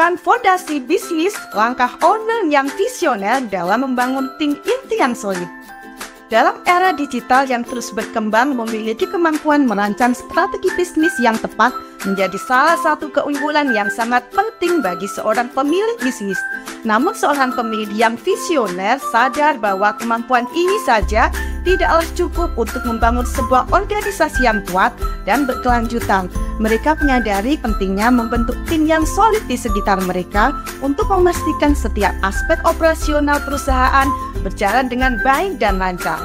merupakan fondasi bisnis, langkah owner yang visioner dalam membangun tim inti yang solid. Dalam era digital yang terus berkembang, memiliki kemampuan merancang strategi bisnis yang tepat menjadi salah satu keunggulan yang sangat penting bagi seorang pemilik bisnis. Namun seorang pemilik yang visioner sadar bahwa kemampuan ini saja tidaklah cukup untuk membangun sebuah organisasi yang kuat dan berkelanjutan. Mereka menyadari pentingnya membentuk tim yang solid di sekitar mereka untuk memastikan setiap aspek operasional perusahaan berjalan dengan baik dan lancar.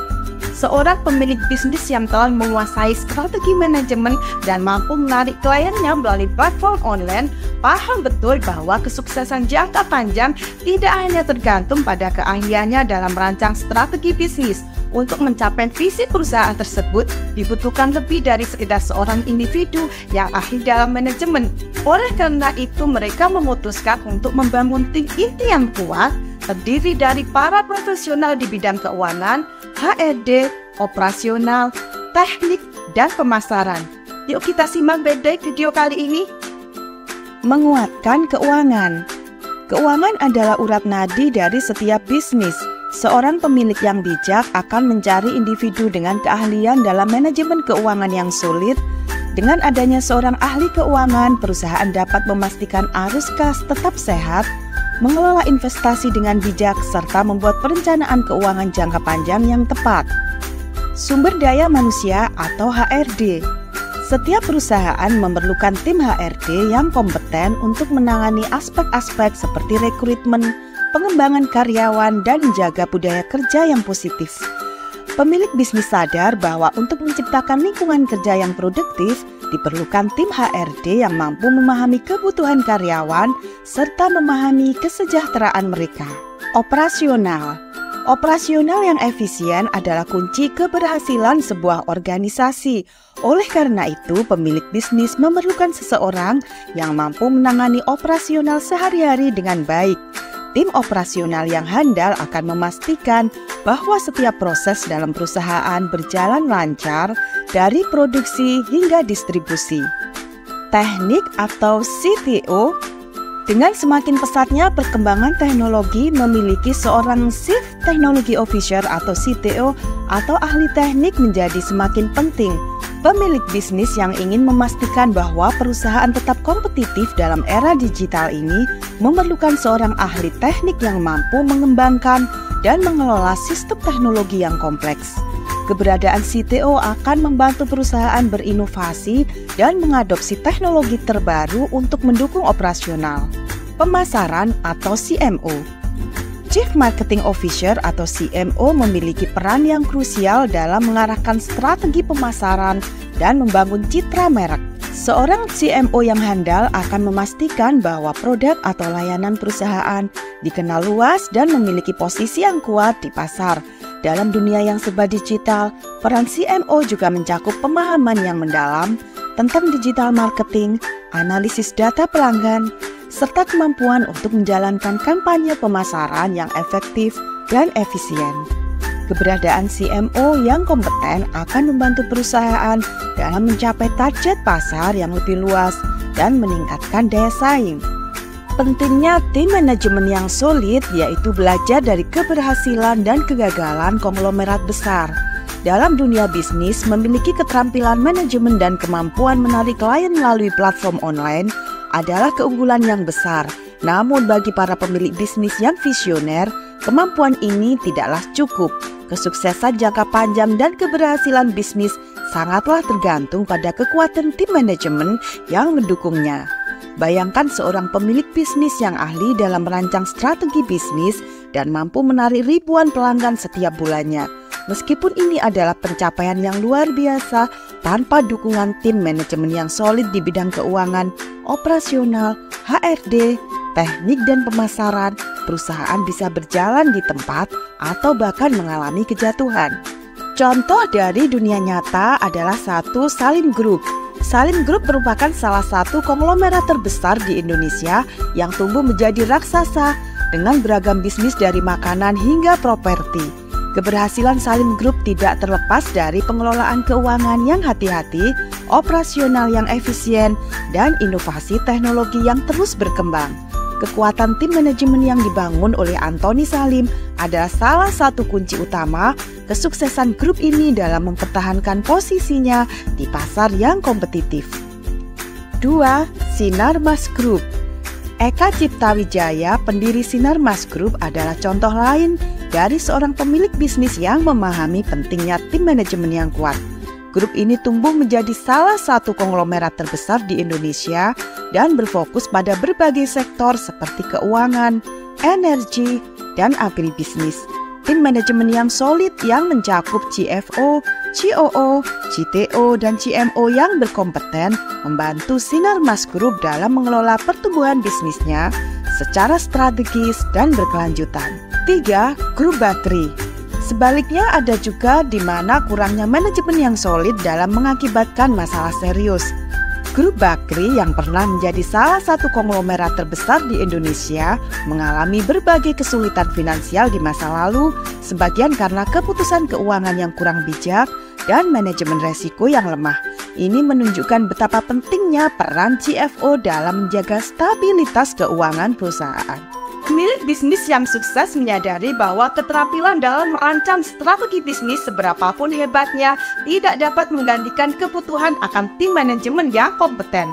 Seorang pemilik bisnis yang telah menguasai strategi manajemen dan mampu menarik kliennya melalui platform online, paham betul bahwa kesuksesan jangka panjang tidak hanya tergantung pada keahliannya dalam merancang strategi bisnis. Untuk mencapai visi perusahaan tersebut, dibutuhkan lebih dari sekedar seorang individu yang ahli dalam manajemen. Oleh karena itu, mereka memutuskan untuk membangun tim inti yang kuat, terdiri dari para profesional di bidang keuangan, HRD, operasional, teknik, dan pemasaran. Yuk kita simak baik-baik video kali ini. Menguatkan keuangan. Keuangan adalah urat nadi dari setiap bisnis. Seorang pemilik yang bijak akan mencari individu dengan keahlian dalam manajemen keuangan yang sulit. Dengan adanya seorang ahli keuangan, perusahaan dapat memastikan arus kas tetap sehat, mengelola investasi dengan bijak, serta membuat perencanaan keuangan jangka panjang yang tepat. Sumber daya manusia atau HRD. Setiap perusahaan memerlukan tim HRD yang kompeten untuk menangani aspek-aspek seperti rekrutmen, pengembangan karyawan, dan menjaga budaya kerja yang positif. Pemilik bisnis sadar bahwa untuk menciptakan lingkungan kerja yang produktif, diperlukan tim HRD yang mampu memahami kebutuhan karyawan serta memahami kesejahteraan mereka. Operasional. Operasional yang efisien adalah kunci keberhasilan sebuah organisasi. Oleh karena itu, pemilik bisnis memerlukan seseorang yang mampu menangani operasional sehari-hari dengan baik. Tim operasional yang handal akan memastikan bahwa setiap proses dalam perusahaan berjalan lancar dari produksi hingga distribusi. Teknik atau CTO. Dengan semakin pesatnya perkembangan teknologi, memiliki seorang Chief Technology Officer atau CTO atau ahli teknik menjadi semakin penting. Pemilik bisnis yang ingin memastikan bahwa perusahaan tetap kompetitif dalam era digital ini memerlukan seorang ahli teknik yang mampu mengembangkan dan mengelola sistem teknologi yang kompleks. Keberadaan CTO akan membantu perusahaan berinovasi dan mengadopsi teknologi terbaru untuk mendukung operasional. Pemasaran atau CMO. Chief Marketing Officer atau CMO memiliki peran yang krusial dalam mengarahkan strategi pemasaran dan membangun citra merek. Seorang CMO yang handal akan memastikan bahwa produk atau layanan perusahaan dikenal luas dan memiliki posisi yang kuat di pasar. Dalam dunia yang serba digital, peran CMO juga mencakup pemahaman yang mendalam tentang digital marketing, analisis data pelanggan, serta kemampuan untuk menjalankan kampanye pemasaran yang efektif dan efisien. Keberadaan CMO yang kompeten akan membantu perusahaan dalam mencapai target pasar yang lebih luas dan meningkatkan daya saing. Pentingnya tim manajemen yang solid yaitu belajar dari keberhasilan dan kegagalan konglomerat besar. Dalam dunia bisnis, memiliki keterampilan manajemen dan kemampuan menarik klien melalui platform online adalah keunggulan yang besar. Namun bagi para pemilik bisnis yang visioner, kemampuan ini tidaklah cukup. Kesuksesan jangka panjang dan keberhasilan bisnis sangatlah tergantung pada kekuatan tim manajemen yang mendukungnya. Bayangkan seorang pemilik bisnis yang ahli dalam merancang strategi bisnis dan mampu menarik ribuan pelanggan setiap bulannya. Meskipun ini adalah pencapaian yang luar biasa, tanpa dukungan tim manajemen yang solid di bidang keuangan, operasional, HRD, teknik dan pemasaran, perusahaan bisa berjalan di tempat atau bahkan mengalami kejatuhan. Contoh dari dunia nyata adalah Salim Group. Salim Group merupakan salah satu konglomerat terbesar di Indonesia yang tumbuh menjadi raksasa dengan beragam bisnis dari makanan hingga properti. Keberhasilan Salim Group tidak terlepas dari pengelolaan keuangan yang hati-hati, operasional yang efisien, dan inovasi teknologi yang terus berkembang. kekuatan tim manajemen yang dibangun oleh Antoni Salim adalah salah satu kunci utama kesuksesan grup ini dalam mempertahankan posisinya di pasar yang kompetitif. 2. Sinarmas Group. Eka Cipta Wijaya, pendiri Sinarmas Group, adalah contoh lain dari seorang pemilik bisnis yang memahami pentingnya tim manajemen yang kuat. Grup ini tumbuh menjadi salah satu konglomerat terbesar di Indonesia dan berfokus pada berbagai sektor seperti keuangan, energi, dan agribisnis. Tim manajemen yang solid yang mencakup CFO, COO, CTO, dan CMO yang berkompeten membantu Sinarmas Group dalam mengelola pertumbuhan bisnisnya secara strategis dan berkelanjutan. 3. Grup Bakri. Sebaliknya, ada juga di mana kurangnya manajemen yang solid dalam mengakibatkan masalah serius. Grup Bakri yang pernah menjadi salah satu konglomerat terbesar di Indonesia mengalami berbagai kesulitan finansial di masa lalu, sebagian karena keputusan keuangan yang kurang bijak dan manajemen resiko yang lemah. Ini menunjukkan betapa pentingnya peran CFO dalam menjaga stabilitas keuangan perusahaan. Pemilik bisnis yang sukses menyadari bahwa keterampilan dalam merancang strategi bisnis seberapapun hebatnya tidak dapat menggantikan kebutuhan akan tim manajemen yang kompeten.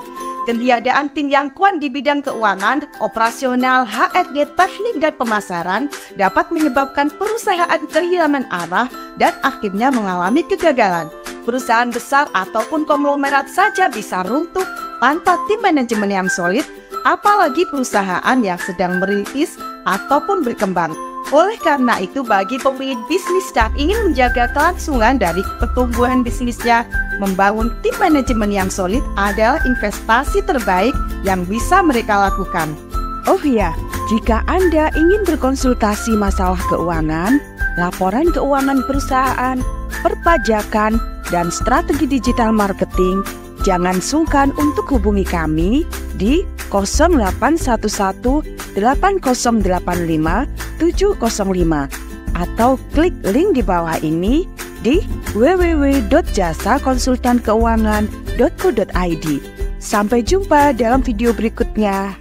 Ketiadaan tim yang kuat di bidang keuangan, operasional, HRD, teknik, dan pemasaran dapat menyebabkan perusahaan kehilangan arah dan akhirnya mengalami kegagalan. Perusahaan besar ataupun konglomerat saja bisa runtuh tanpa tim manajemen yang solid, apalagi perusahaan yang sedang merintis ataupun berkembang. Oleh karena itu, bagi pemilik bisnis yang ingin menjaga kelangsungan dari pertumbuhan bisnisnya, membangun tim manajemen yang solid adalah investasi terbaik yang bisa mereka lakukan. Oh iya, jika Anda ingin berkonsultasi masalah keuangan, laporan keuangan perusahaan, perpajakan, dan strategi digital marketing, jangan sungkan untuk hubungi kami di 0811 8085 705 atau klik link di bawah ini di www.jasakonsultankeuangan.co.id. Sampai jumpa dalam video berikutnya.